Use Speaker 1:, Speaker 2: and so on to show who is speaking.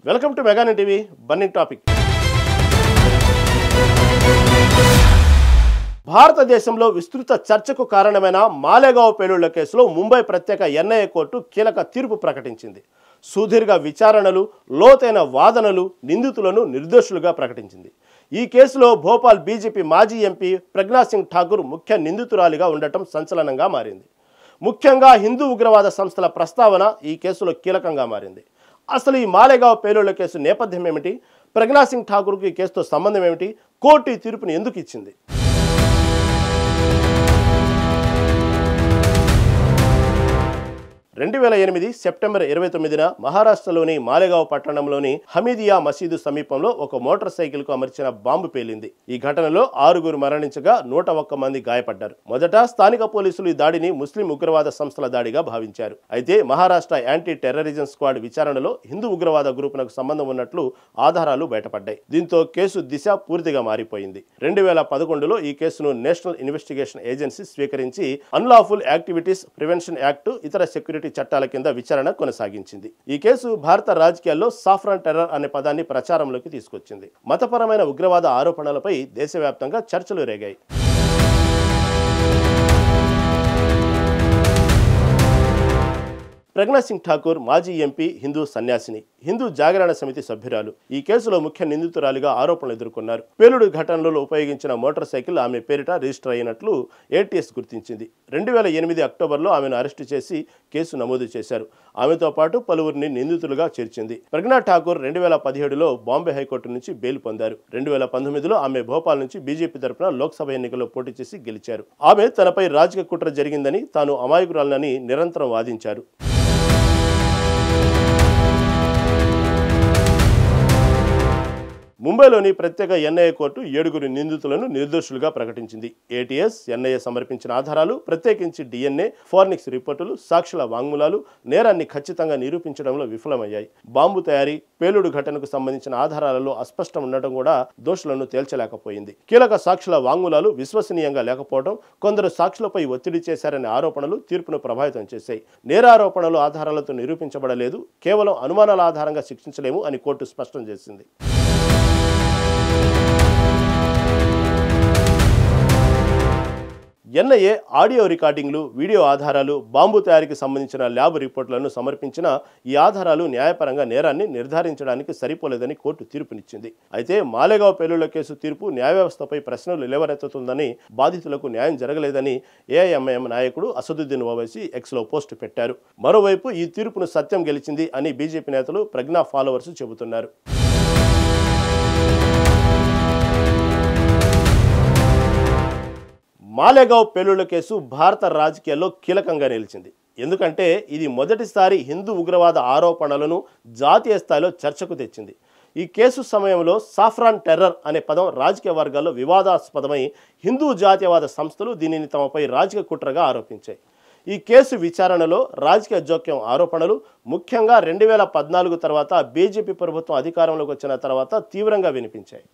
Speaker 1: Welcome to mega TV burning topic. భారతదేశంలో విస్తృత చర్చకు కారణమైన మాలేగావ్ పేలుళ్ల కేసులో ముంబై ప్రత్యేక ఎన్ఐఏ కోర్టు కీలక తీర్పు ప్రకటించింది. సుదీర్ఘ విచారణలు, లోతైన వాదనలు నిందితులను నిర్దోషులుగా ప్రకటించింది. ఈ కేసులో భోపాల్ బీజేపీ మాజీ ఎంపీ ప్రజ్ఞా సింగ్ ఠాకూర్ ముఖ్య నిందితురాలిగా ఉండటం సంచలనంగా మారింది. ముఖ్యంగా హిందూ ఉగ్రవాద సంస్థల ప్రస్తావన ఈ కేసులో కీలకంగా మారింది. అసలు ఈ మాలేగావ్ పేలుళ్ల కేసు నేపథ్యం ఏమిటి? ప్రజ్ఞా సింగ్ ఠాకూర్కి ఈ కేసుతో సంబంధం ఏమిటి? కోర్టు ఈ తీర్పును ఎందుకు ఇచ్చింది? 2008 సెప్టెంబర్ 29న మహారాష్ట్రలోని మాలేగావ్ పట్టణంలోని హమీదియా మసీదు సమీపంలో ఒక మోటార్ సైకిల్కు అమర్చిన బాంబు పేలింది. ఈ ఘటనలో 6 మరణించగా 101 మంది గాయపడ్డారు. మొదట స్థానిక పోలీసులు ఈ దాడిని ముస్లిం ఉగ్రవాద సంస్థల దాడిగా భావించారు. అయితే మహారాష్ట్ర యాంటీ టెర్రరిజం స్క్వాడ్ విచారణలో హిందూ ఉగ్రవాద గ్రూపునకు సంబంధం ఉన్నట్లు ఆధారాలు బయటపడ్డాయి. దీంతో కేసు దిశ పూర్తిగా మారిపోయింది. 2011లో ఈ కేసును నేషనల్ ఇన్వెస్టిగేషన్ ఏజెన్సీ స్వీకరించి అన్లాఫుల్ యాక్టివిటీస్ ప్రివెన్షన్ యాక్ట్, ఇతర సెక్యూరిటీ చట్టాల కింద విచారణ కొనసాగించింది. ఈ కేసు భారత రాజకీయాల్లో సాఫ్రాన్ టెర్రర్ అనే పదాన్ని ప్రచారంలోకి తీసుకొచ్చింది. మతపరమైన ఉగ్రవాద ఆరోపణలపై దేశవ్యాప్తంగా చర్చలు రేగాయి. ప్రజ్ఞా సింగ్ ఠాకూర్ మాజీ ఎంపీ, హిందూ సన్యాసిని, హిందూ జాగరణ సమితి సభ్యురాలు. ఈ కేసులో ముఖ్య నిందితురాలిగా ఆరోపణలు ఎదుర్కొన్నారు. పేలుడు ఘటనలో ఉపయోగించిన మోటార్ సైకిల్ ఆమె పేరిట రిజిస్టర్ అయినట్లు ఏటీఎస్ గుర్తించింది. 2008 అక్టోబర్లో ఆమెను అరెస్టు చేసి కేసు నమోదు చేశారు. ఆమెతో పాటు పలువురిని నిందితులుగా చేర్చింది. ప్రజ్ఞా ఠాకూర్ 2017లో బాంబే హైకోర్టు నుంచి బెయిల్ పొందారు. 2019లో ఆమె భోపాల్ నుంచి బీజేపీ తరఫున లోక్సభ ఎన్నికల్లో పోటీ చేసి గెలిచారు. ఆమె తనపై రాజకీయ కుట్ర జరిగిందని, తాను అమాయకురాలని నిరంతరం వాదించారు. ముంబైలోని ప్రత్యేక ఎన్ఐఏ కోర్టు 7 నిందితులను నిర్దోషులుగా ప్రకటించింది. ఏటీఎస్, ఎన్ఐఏ సమర్పించిన ఆధారాలు, ప్రత్యేకించి డిఎన్ఏ, ఫోరెన్సిక్ రిపోర్టులు, సాక్షుల వాంగ్మూలాలు నేరాన్ని ఖచ్చితంగా నిరూపించడంలో విఫలమయ్యాయి. బాంబు తయారీ, పేలుడు ఘటనకు సంబంధించిన ఆధారాలలో అస్పష్టం ఉండటం కూడా దోషులను తేల్చలేకపోయింది. కీలక సాక్షుల వాంగ్మూలాలు విశ్వసనీయంగా లేకపోవడం, కొందరు సాక్షులపై ఒత్తిడి చేశారనే ఆరోపణలు తీర్పును ప్రభావితం చేశాయి. నేరారోపణలు ఆధారాలతో నిరూపించబడలేదు, కేవలం అనుమానాల ఆధారంగా శిక్షించలేము అని కోర్టు స్పష్టం చేసింది. ఎన్ఐఏ ఆడియో రికార్డింగ్లు, వీడియో ఆధారాలు, బాంబు తయారీకి సంబంధించిన ల్యాబ్ రిపోర్టులను సమర్పించిన ఈ ఆధారాలు న్యాయపరంగా నేరాన్ని నిర్ధారించడానికి సరిపోలేదని కోర్టు తీర్పునిచ్చింది. అయితే మాలేగావ్ పేలుళ్ల కేసు తీర్పు న్యాయ వ్యవస్థపై ప్రశ్నలు లేవనెత్తుతుందని, బాధితులకు న్యాయం జరగలేదని ఏఐఎంఐఎం నాయకుడు అసదుద్దీన్ ఓవైసీ ఎక్స్లో పోస్టు పెట్టారు. మరోవైపు ఈ తీర్పును సత్యం గెలిచింది అని బీజేపీ నేతలు, ప్రజ్ఞా ఫాలోవర్స్ చెబుతున్నారు. మాలేగావ్ పేలుళ్ల కేసు భారత రాజకీయాల్లో కీలకంగా నిలిచింది. ఎందుకంటే ఇది మొదటిసారి హిందూ ఉగ్రవాద ఆరోపణలను జాతీయ స్థాయిలో చర్చకు తెచ్చింది. ఈ కేసు సమయంలో సాఫ్రాన్ టెర్రర్ అనే పదం రాజకీయ వర్గాల్లో వివాదాస్పదమై హిందూ జాతీయవాద సంస్థలు దీనిని తమపై రాజకీయ కుట్రగా ఆరోపించాయి. ఈ కేసు విచారణలో రాజకీయ జోక్యం ఆరోపణలు ముఖ్యంగా 2014 తర్వాత బీజేపీ ప్రభుత్వం అధికారంలోకి వచ్చిన తర్వాత తీవ్రంగా వినిపించాయి.